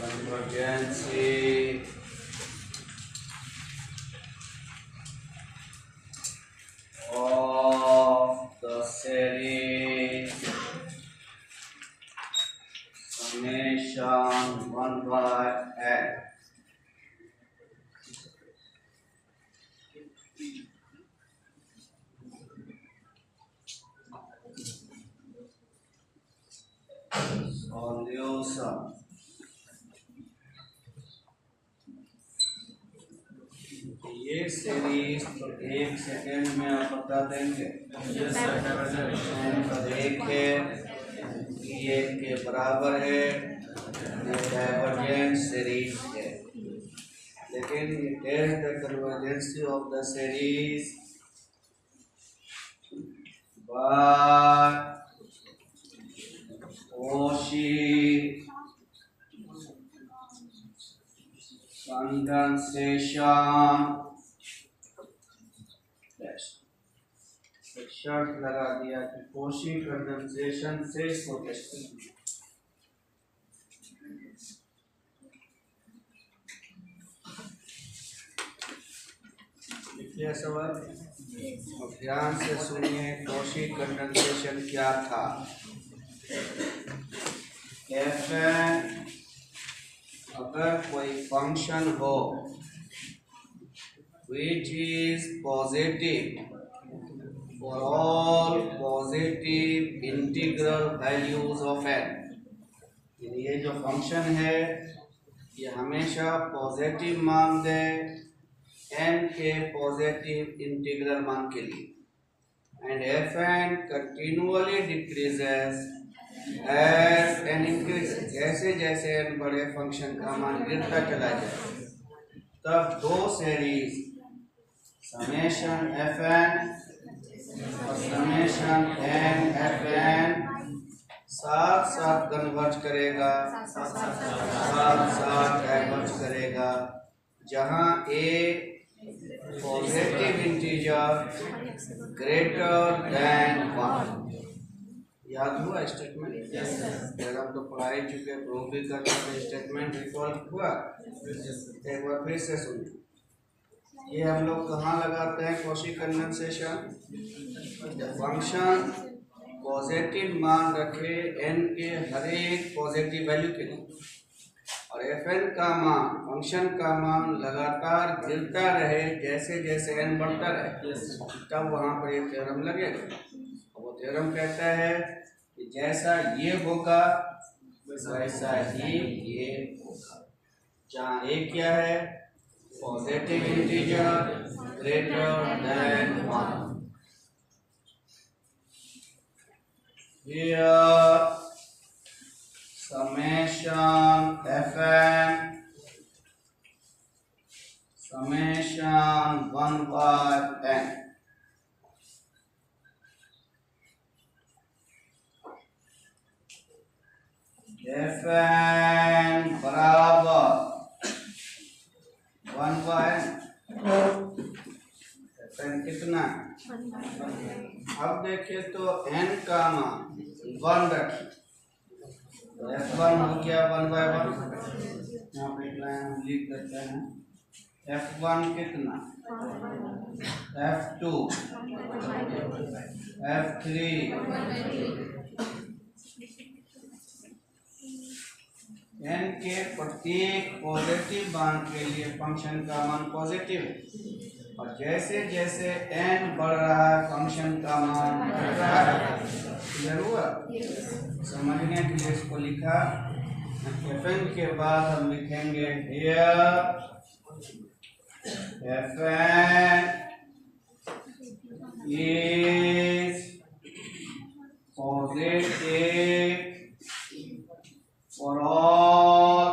Convergency of the series summation 1 by n. Solution. ये series तो 1 second में आप बता देंगे। देखिए ये के बराबर है, ये डाइवर्जेंट सीरीज है, लेकिन test the convergency of the series by Cauchy condensation। शर्त लगा दिया कि Cauchy कंडेंसेशन से इसको टेस्ट करेंगे। लिखिए सवाल और ध्यान से सुनिए। Cauchy कंडेंसेशन क्या था? Fn अगर कोई फंक्शन हो which is positive for all positive integral values of n, ये जो फंक्शन है ये हमेशा पॉजिटिव मान दे n के पॉजिटिव इंटीग्रल मान के लिए, and Fn continually decreases as n increases, जैसे जैसे n बड़े फंक्शन का मान गिरता चला जाए, तब दो सीरीज समेशन Fn और समेशन n Fn साथ साथ कन्वर्ज करेगा, साथ साथ डाइवर्ज करेगा, जहां a positive integer greater than 1। याद हुआ स्टेटमेंट? अगर आप तो पढ़ा ही चुके, प्रूव भी कर चुके, स्टेटमेंट रिकॉल हुआ? एक बार फिर से सुनिए। ये हम लोग कहाँ लगाते हैं Cauchy कंडेंसेशन? फंक्शन पॉजिटिव मान रखे n के हर एक पॉजिटिव वैल्यू के लिए, और Fn का मान, फंक्शन का मान लगातार गिरता रहे जैसे जैसे n बढ़ता रहे, तब वहाँ पर ये थ्योरम लगेगा। वो थ्योरम कहता है कि जैसा ये होगा वैसा ही ये होगा, जहाँ a क्या है? Positive integer greater than 1। Here summation Fn summation 1 by n Fn बराबर 1 by n। Fn कितना? अब देखिए तो n का मान 1 रखिए, F1 हो गया 1 by 1। यहाँ पे लाइन लिख देते हैं। F1 कितना? F2 F3 n के प्रत्येक पॉजिटिव मान के लिए फंक्शन का मान पॉजिटिव है, और जैसे जैसे n बढ़ रहा है फंक्शन का मान बढ़ रहा है। क्लियर हुआ? समझने के लिए इसको लिखा। fn के बाद हम लिखेंगे here fn is positive for all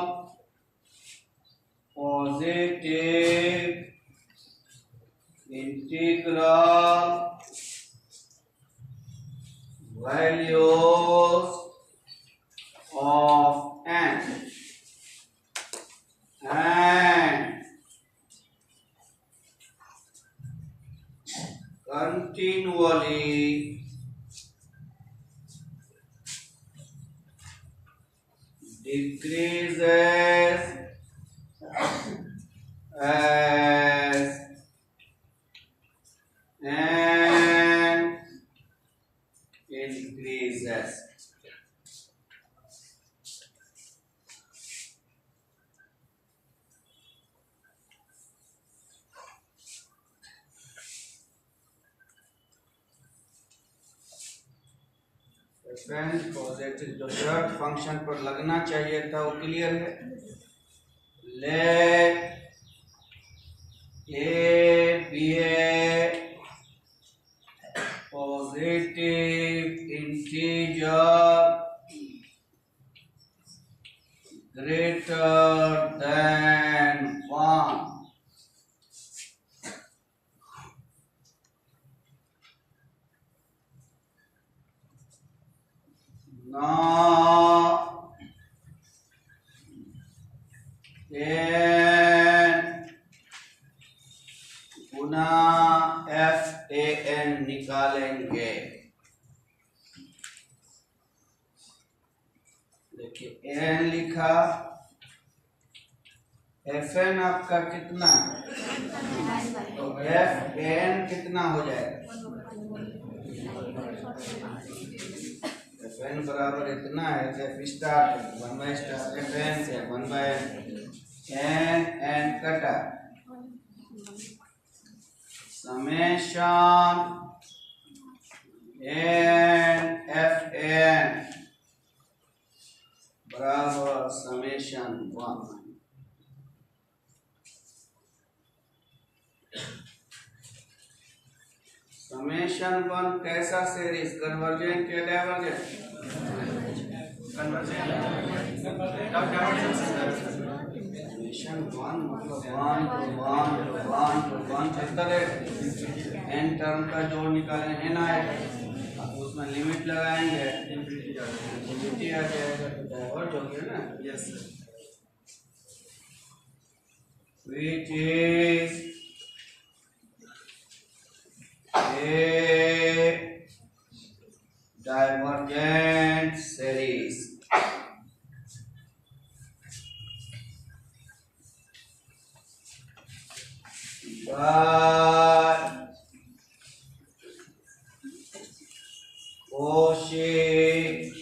positive integral values of n and continually decreases as n increases. Positive जो शर्त फंक्शन पर लगना चाहिए था वो क्लियर है। Let a be a positive integer greater than 1 now n गुना FAN निकालेंगे। देखिए n लिखा, FN आपका कितना है तो FAN कितना हो जाएगा? FN बराबर इतना है तो F star 1 by star FN से 1 बाय n कटा समेशन n FN बराबर समेशन 1। समेशन 1 कैसा सीरीज कन्वर्जेंट या डाइवर्जेंट? समेशन 1 मतलब 1 चलता रहे। n टर्म का जोड़ निकालें n आएगा, अब उसमें लिमिट लगाएंगे इंफिनिटी आ जाएगा तो डाइवर्ज हो गया ना। Yes sir. Which is a divergent series but Cauchy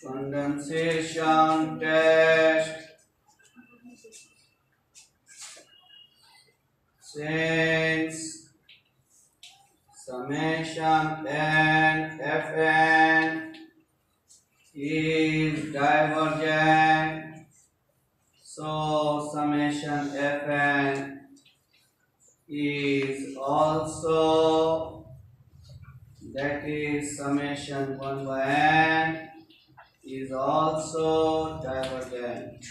condensation test since summation n Fn is divergent, so summation Fn is also, that is summation 1 by n is also divergent.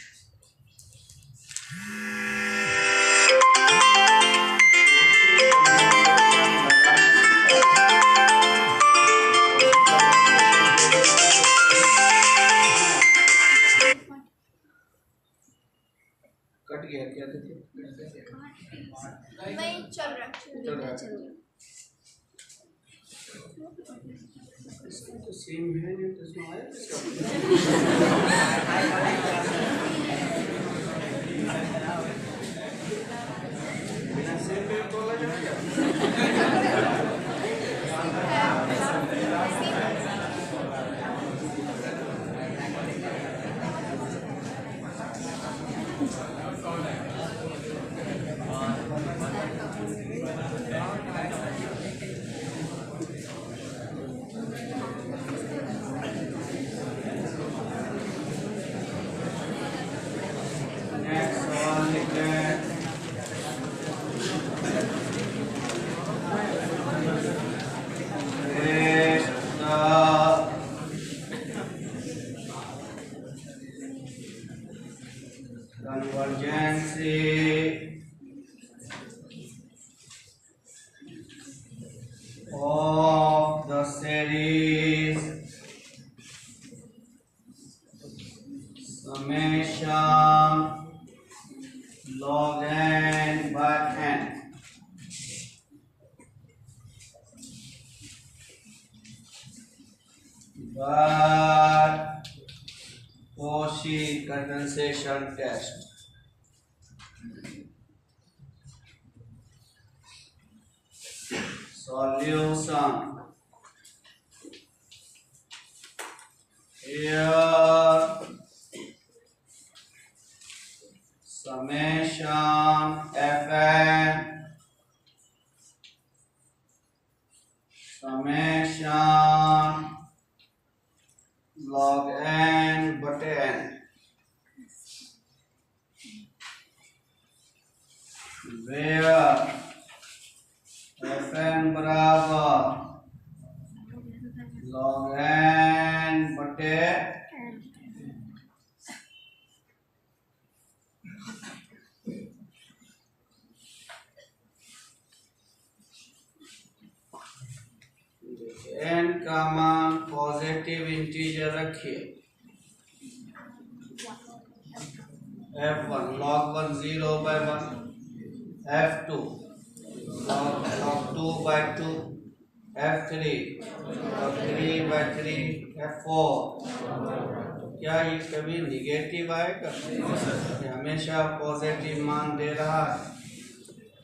Cut गया क्या? नहीं चल रहा इसका तो same है नहीं तो इसमें आया इसका बिना सेम में बोला जाएगा। n by n. But Cauchy condensation test. Solution. Here summation fn summation log n बटे n where fn बराबर log n बटे n का मान पॉजिटिव इंटीजर रखिए f1 log 1 0 by 1 f2 log 2 by 2 f3 log 3 by 3 f4 क्या ये कभी negative आएगा? ये हमेशा पॉजिटिव मान दे रहा है।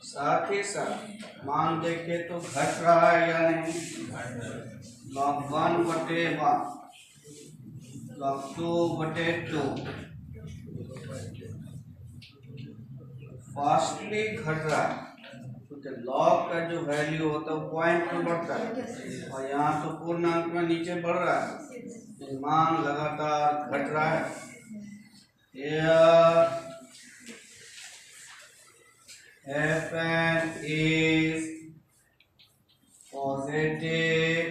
साथ ही साथ मान देखे तो घट रहा है या नहीं? log 1 बटे 1 log 2 बटे 2 फास्टली घट रहा है क्योंकि log का जो वैल्यू होता है वो पॉइंट में बढ़ता है और यहाँ तो पूर्णांक में नीचे बढ़ रहा है। मान लगातार घट रहा है। Here Fn is positive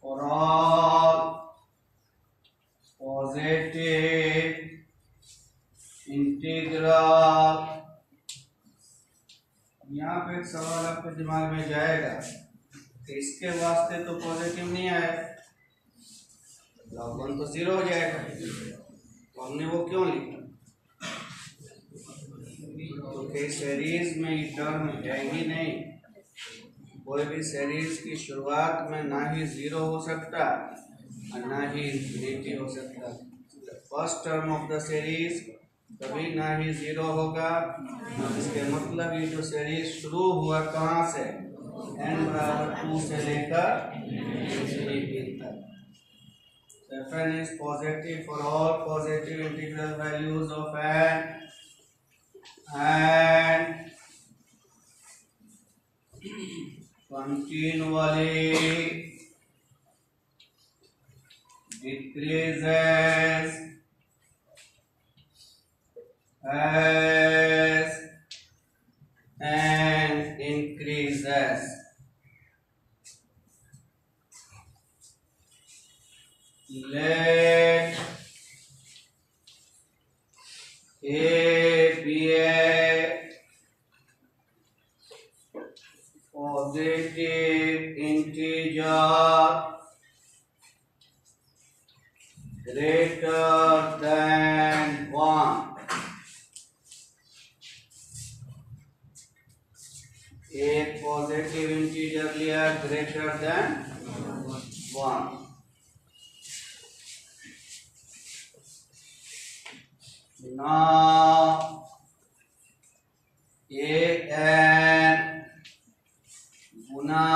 for all positive integral। यहाँ पे एक सवाल आपके दिमाग में जाएगा कि इसके वास्ते तो पॉजिटिव नहीं आया, log 1 तो 0 हो जाएगा, तो हमने वो क्यों लिखा? क्योंकि सीरीज में ये टर्म है ही नहीं। कोई भी सीरीज की शुरुआत में ना ही 0 हो सकता और ना ही इंफिनिटी हो सकता। First term of the series कभी ना ही 0 होगा। इसके मतलब ये जो सीरीज शुरू हुआ कहाँ से? n बराबर 2 से लेकर इंफिनिटी तक। Fn is positive for all positive integral values of n and continually decreases as n increases। Let A be a positive integer greater than 1। एक पॉजिटिव इंटीजर लिया greater than 1। Now an Guna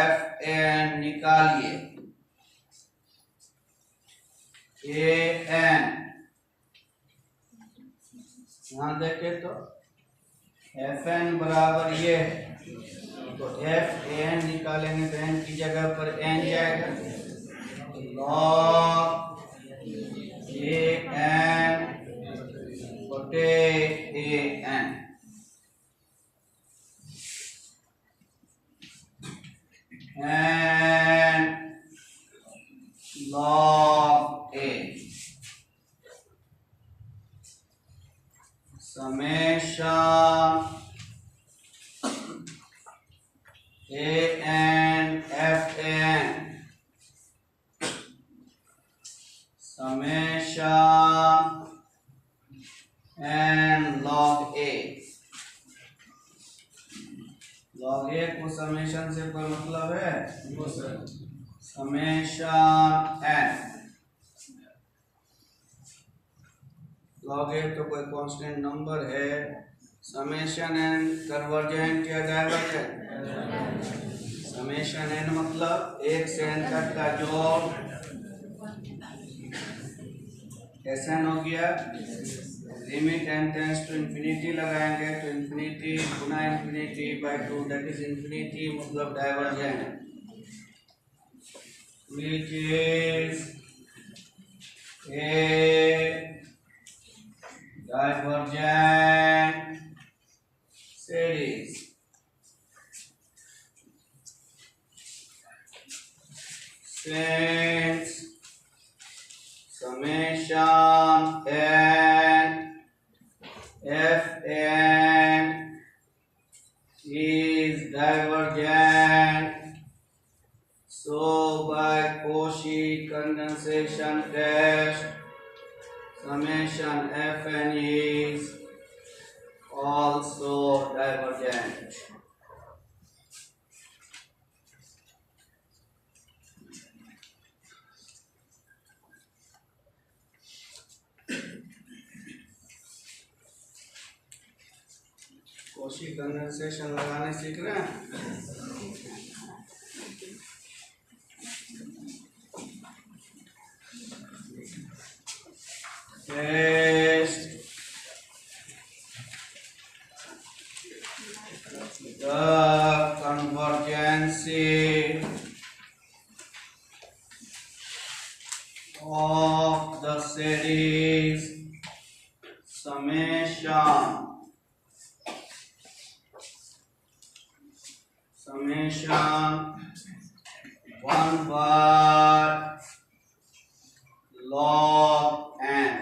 fn निकालिए। an यहाँ देखे तो fn बराबर ये है, तो fan निकालेंगे तो n की जगह पर n जाएगा, log an बटे an। And log a summation an fn summation n log log a को समेशन से कोई मतलब है? समेशन एन, लॉग ए तो कोई कांस्टेंट नंबर है। समेशन एन कन्वर्जेंट या डाइवर्जेंट? समेशन एन मतलब एक से एन तक का जोड़ एन हो गया। Limit n tends to infinity लगाएंगे तो इंफिनिटी गुना infinity by 2 that is infinity मतलब divergent, which is a divergent series. Since summation n Fn is divergent, so by Cauchy condensation test, summation Fn is also divergent. Cauchy condensation लगाने सीख रहे हैं? Test the convergency of the series summation 1 by log n.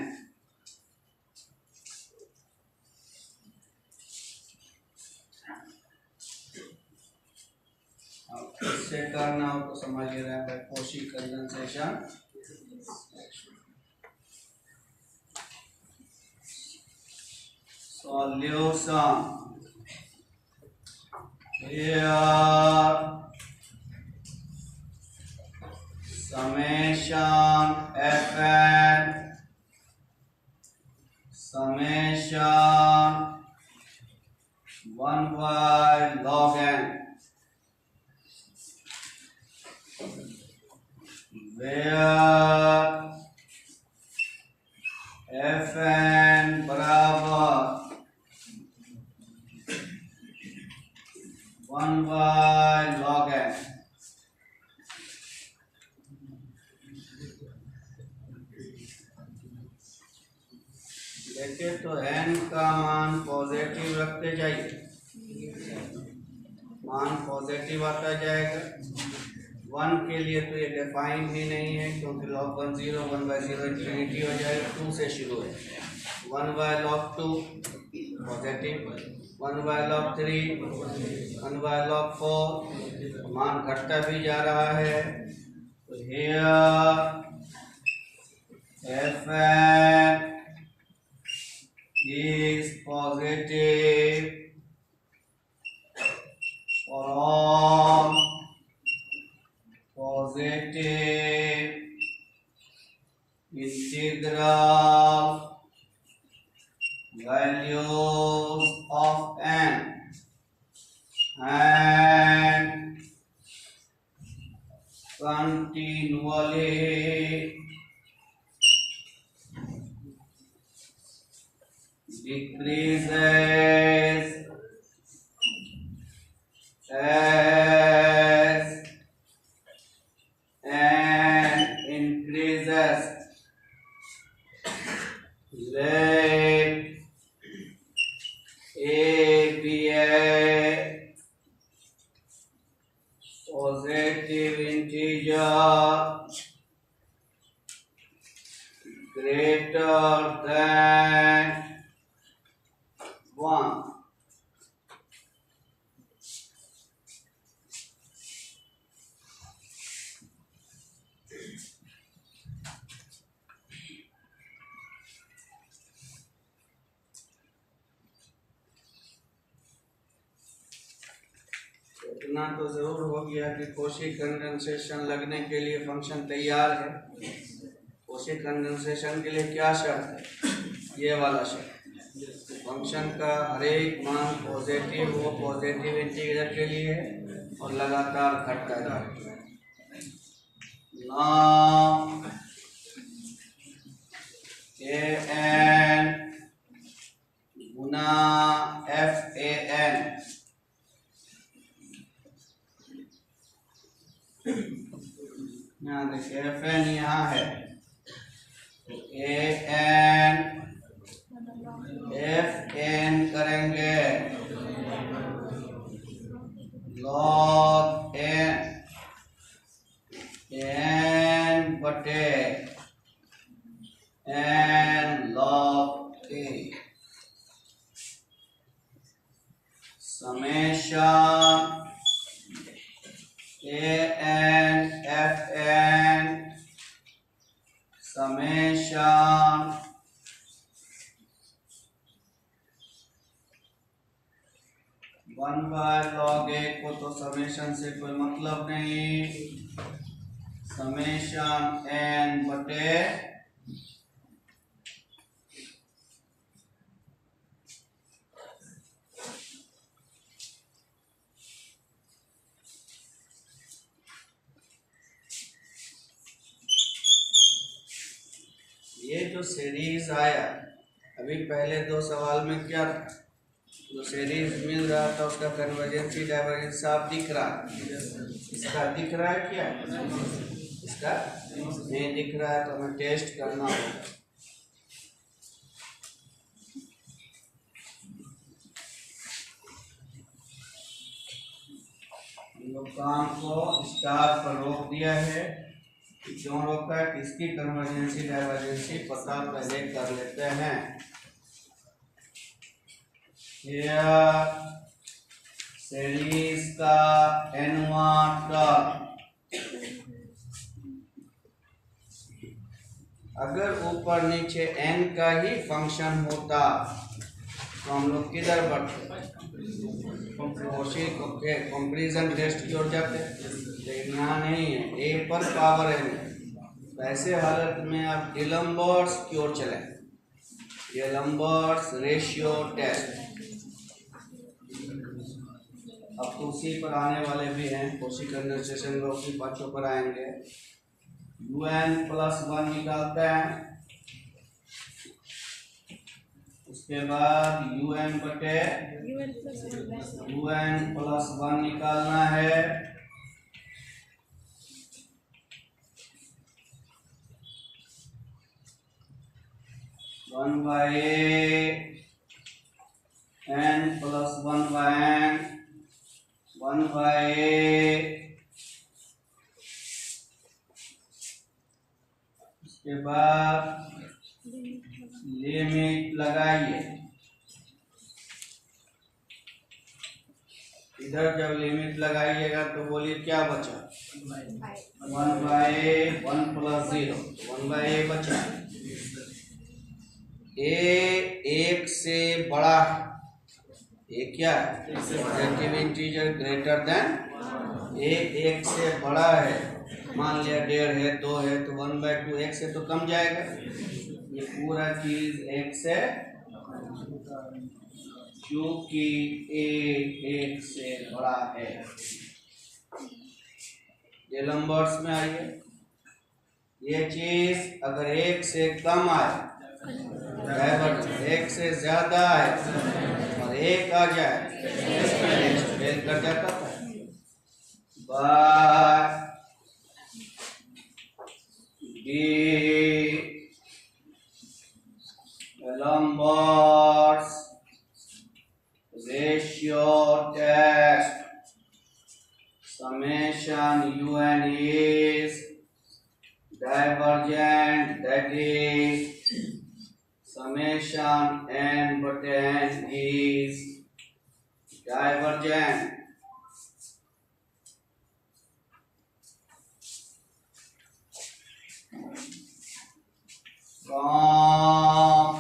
इससे करना हो तो समझिए रहे हैं Cauchy condensation। Solution here summation Fn summation 1 by log n, where Fn बराबर 1 by log n। देखिए तो n का मान पॉजिटिव रखते जाइए, मान पॉजिटिव आता जाएगा। 1 के लिए तो ये डिफाइन ही नहीं है क्योंकि log 1 0, 1 by 0 इंफिनिटी हो जाएगा। 2 से शुरू है, 1 by log 2 positive, 1 by log 3, 1 by log 4, मान घटता भी जा रहा है। तो here Fn is positive for all positive integral values of n and continually decreases as n increases. Let A be a positive integer greater than 1. इतना तो जरूर हो गया कि कॉची कंडेंसेशन लगने के लिए फंक्शन तैयार है। कॉची कंडेंसेशन के लिए क्या शर्त है? ये वाला शर्त, फंक्शन का हर एक मान पॉजिटिव हो, पॉजिटिव इंटीग्रल के लिए और लगातार घटता जाए। नाउ an गुना FAN, यहाँ देखिए FN यहाँ है, तो AN FN करेंगे log n बटे n log a summation an FN summation one by log a को तो समेशन से कोई मतलब नहीं, समेशन n बटे ये जो सीरीज आया अभी पहले दो सवाल में क्या था, जो सीरीज मिल रहा था उसका कन्वर्जेंसी डाइवर्जेंस साफ दिख रहा है। इसका दिख रहा है क्या? इसका नहीं दिख रहा है, तो हमें टेस्ट करना होगा। हम लोग काम को स्टार पर रोक दिया है। क्यों रोका है? किसकी कन्वर्जेंसी डाइवर्जेंसी पता पहले कर लेते हैं। सीरीज का n वां टर्म अगर ऊपर नीचे n का ही फंक्शन होता तो हम लोग किधर बढ़ते? कंपैरिजन टेस्ट की ओर जाते, लेकिन यहाँ नहीं है, a पर पावर n। ऐसे हालत में आप डिलम्बर्ट्स की ओर चले, डिलम्बर्ट्स रेशियो टेस्ट। अब तो उसी पर आने वाले भी हैं, कॉची कंडेंसेशन में उसी पाँचों पर आएंगे। un+1 निकालते हैं, उसके बाद un बटे un+1 निकालना है। वन बाय n+1/n 1/a, उसके बाद लिमिट लगाइए। इधर जब लिमिट लगाइएगा तो बोलिए क्या बचा? 1/a 1+0 1/a बचा। a एक से बड़ा है, ये क्या है? Positive integer greater then a एक से बड़ा है। मान लिया 1.5 है, 2 है, तो 1/2 एक से तो कम जाएगा। ये पूरा चीज एक से, क्योंकि a एक से बड़ा है। ये लंबर्स में आइए, ये चीज अगर एक से कम आए, एक से ज्यादा है और एक आ जाए, फेल कर जाता था। By Lambert's ratio test summation un is divergent, that is summation n but n is divergent. From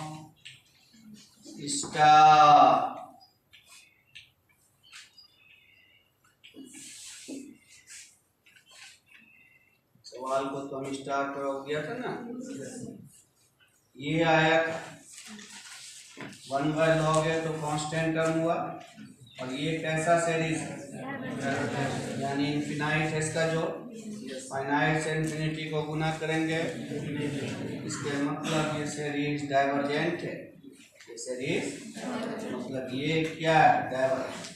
star सवाल को तो हम स्टार्ट हो गया था ना, ये आया था 1/log है तो कांस्टेंट टर्म हुआ, और ये कैसा सीरीज है यानी इनफिनाइट है इसका जो, फाइनाइट से इन्फिनिटी को गुना करेंगे, इसके मतलब ये सीरीज डाइवर्जेंट है, ये सीरीज मतलब ये क्या है, डाइवर्जेंट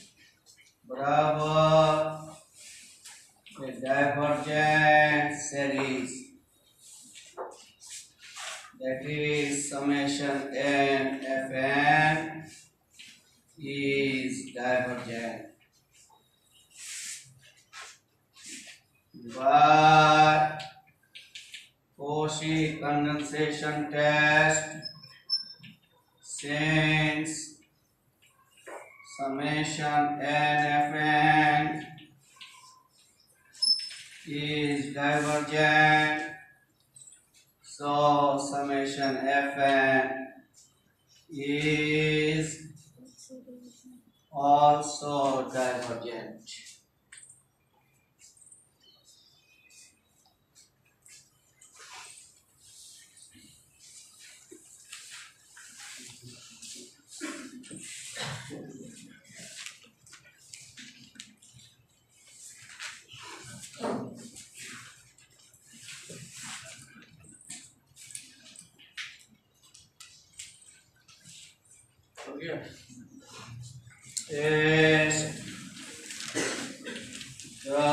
बराबर divergent series, that is summation n fn is divergent, but Cauchy condensation test, since summation n fn is divergent, so summation fn is also divergent. Is the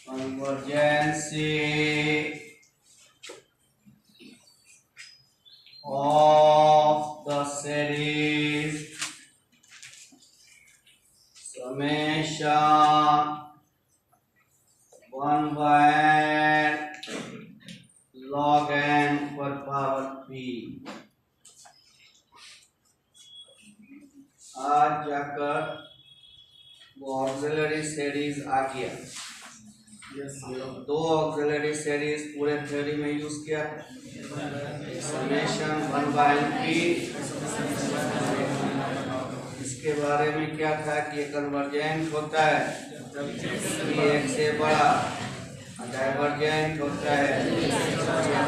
convergency of the series summation 1/log n per power p। आज जाकर वो auxiliary series आ गया, हम लोग दो auxiliary series पूरे theory में use किया, समेशन 1/p, इसके बारे में क्या था कि ये कन्वर्जेंट होता है ये एक से बड़ा, डाइवर्जेंट होता है एक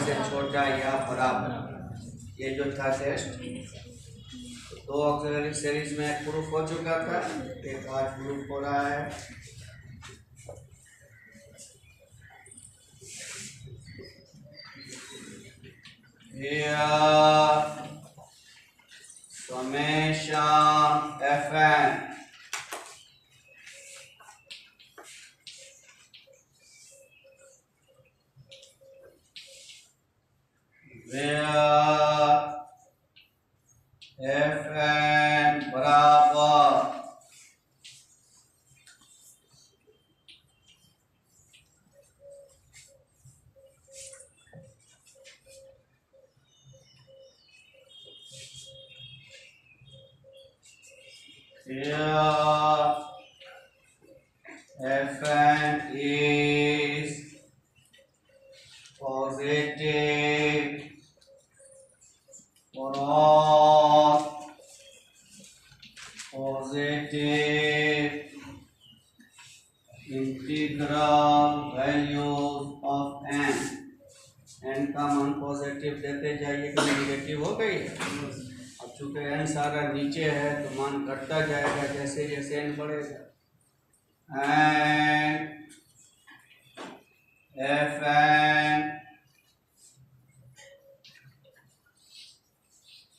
से छोटा या बराबर, ये जो था टेस्ट। दो ऑक्सिलरी सीरीज में एक प्रूफ हो चुका था, एक आज प्रूफ हो रहा है। Here summation fn where fn बराबर here fn is positive for all positive integral values of n, n का मान पॉजिटिव देते जाइए कि नेगेटिव हो गई है। अब चूंकि n सारा नीचे है तो मान घटता जाएगा जैसे जैसे n बढ़ेगा, and fn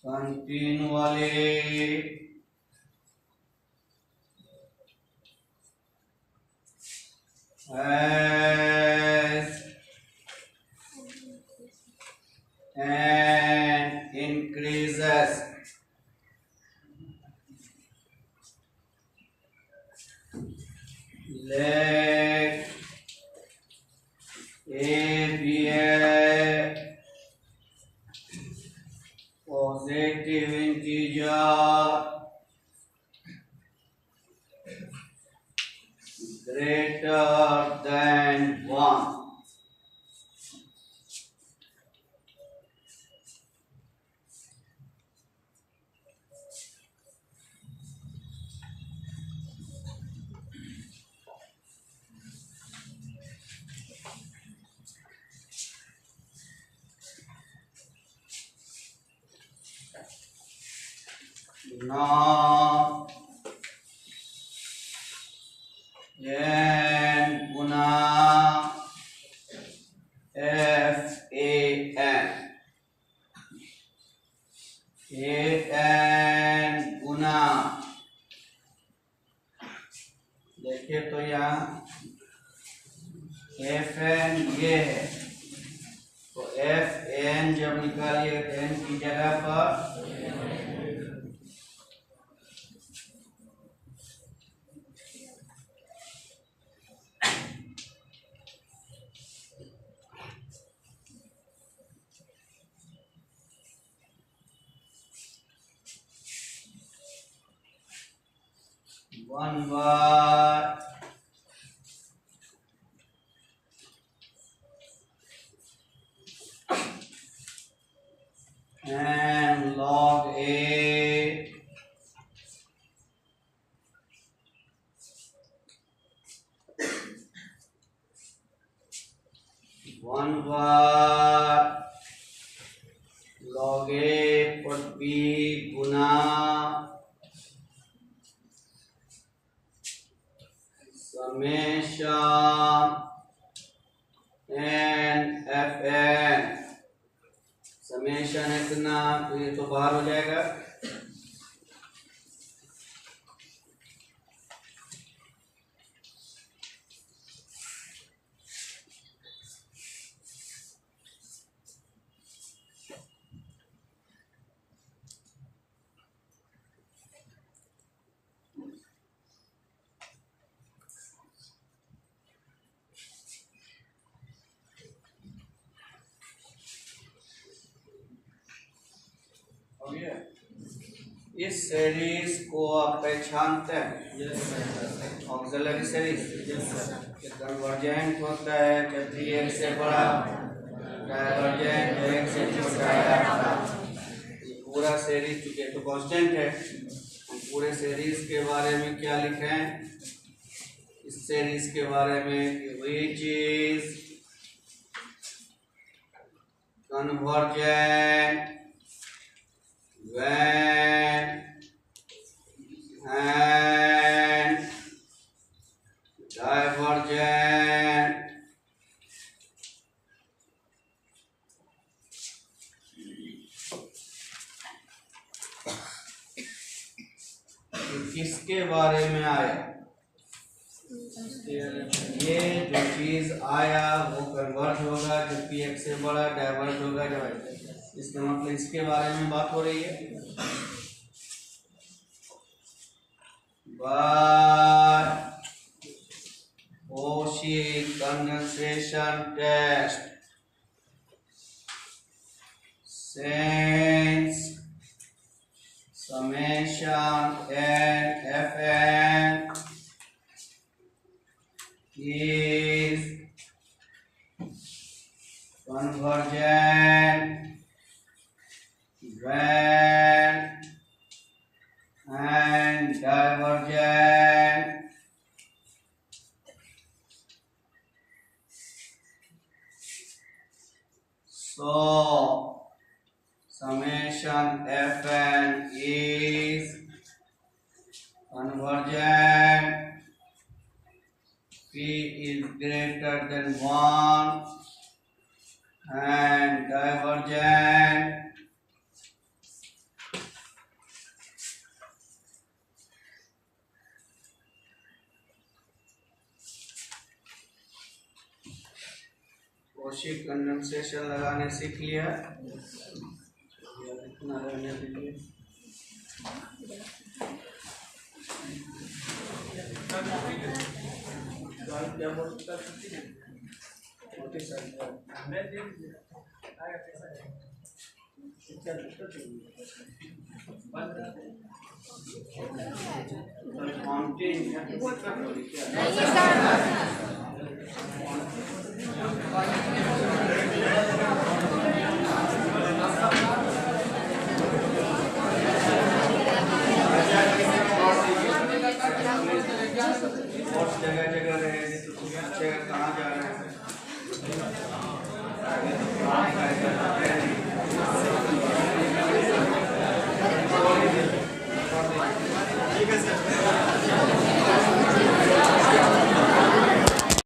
continually as n increases let a be a positive integer greater than 1. नौ एन गुना एफ ए एन गुना, देखिए तो यहाँ एफ एन ये है, तो एफ एन जब निकालिए एन की जगह पर वन बार and log A वन बार log A पर B गुना समेशन एन एफ एन, समेशन इतना, तो ये तो बाहर हो जाएगा, इस सीरीज को आप पहचानते हैं, ऑक्सिलरी सीरीज कन्वर्जेंट होता है जब भी एक से बड़ा, डाइवर्जेंट एक से छोटा है। ये पूरा सीरीज चुके तो कांस्टेंट है, हम पूरे सीरीज के बारे में क्या लिखें, इस सीरीज के बारे में which is convergent when and divergent किसके बारे में आया, ये जो चीज आया वो कन्वर्ट होगा जबकि एक से बड़ा, डाइवर्ट होगा जब, इसका मतलब इसके बारे में बात हो रही है। But Cauchy condensation test, since summation n fn is convergent when and divergent so summation fn is convergent, p is greater than 1 and divergent Cauchy condensation लगाने सीख लिया, इतना रहने दीजिए। क्या बोलता है जगह जगह रहेगी तो कहाँ जा रहे हैं, ठीक है सर